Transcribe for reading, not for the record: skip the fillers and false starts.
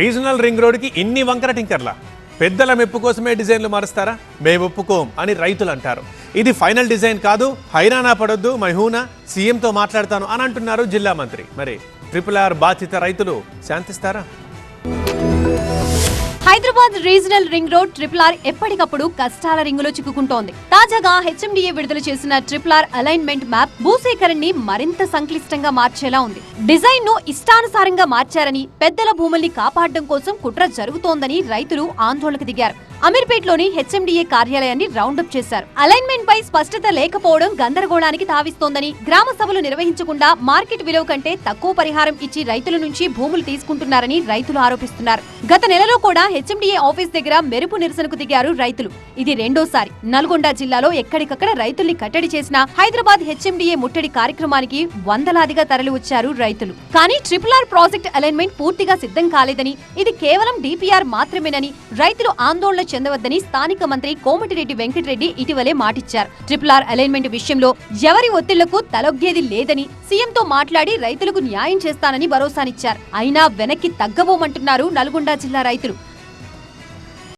Regional ring రోడ్డుకి ఇన్ని వంకర టింకర్లా? పెద్దల మెప్పు కోసమే డిజైన్లు మారుస్తారా? మేము ఒప్పుకోం అని రైతులు అంటారు. ఇది ఫైనల్ డిజైన్ కాదు, హైరానా పడొద్దు, మైహూనా సీఎంతో మాట్లాడతాను అని అంటున్నారు జిల్లా మంత్రి. మరి RRR బాధిత రైతులు శాంతిస్తారా? Hyderabad regional ring road RRR ఎప్పటికప్పుడు కష్టాల రింగులో చిక్కుకుంటోంది. తాజాగా HMDA విడుదల చేసిన RRR అలైన్మెంట్ మ్యాప్ భూసేకరణని మరింత సంక్లిష్టంగా మార్చేలా ఉంది. డిజైన్ ను ఇష్టానుసారంగా మార్చారని, పెద్దల భూముల్ని కాపాడడం కోసం కుట్ర జరుగుతోందని రైతులు ఆందోళనకు దిగారు. అమీర్పేట్లోని HMDA కార్యాలయాన్ని రౌండప్ చేశారు. అలైన్మెంట్ పై స్పష్టత లేకపోవడం గందరగోళానికి తావిస్తోందని, గ్రామ సభలు నిర్వహించకుండా మార్కెట్ విలువ కంటే తక్కువ పరిహారం ఇచ్చి రైతుల నుంచి భూములు తీసుకుంటున్నారని రైతులు ఆరోపిస్తున్నారు. గత నెలలో కూడా HMDA ఆఫీస్ దగ్గర మెరుపు నిరసనకు దిగారు రైతులు. ఇది రెండోసారి. నల్గొండ జిల్లాలో ఎక్కడికక్కడ రైతుల్ని కట్టడి చేసిన హైదరాబాద్ HMDA ముట్టడి కార్యక్రమానికి వందలాదిగా తరలి వచ్చారు రైతులు. కానీ RRR ప్రాజెక్ట్ అలైన్మెంట్ పూర్తిగా సిద్ధం కాలేదని, ఇది కేవలం DPR మాత్రమేనని రైతులు ఆందోళన చెందవద్దని స్థానిక మంత్రి కోమటిరెడ్డి వెంకటరెడ్డి ఇటీవలే మాటిచ్చారు. RRR అలైన్మెంట్ విషయంలో ఎవరి ఒత్తిళ్లకు తలొగ్గేది లేదని, సీఎంతో మాట్లాడి రైతులకు న్యాయం చేస్తానని భరోసానిచ్చారు. అయినా వెనక్కి తగ్గబోమంటున్నారు నల్గొండ జిల్లా రైతులు.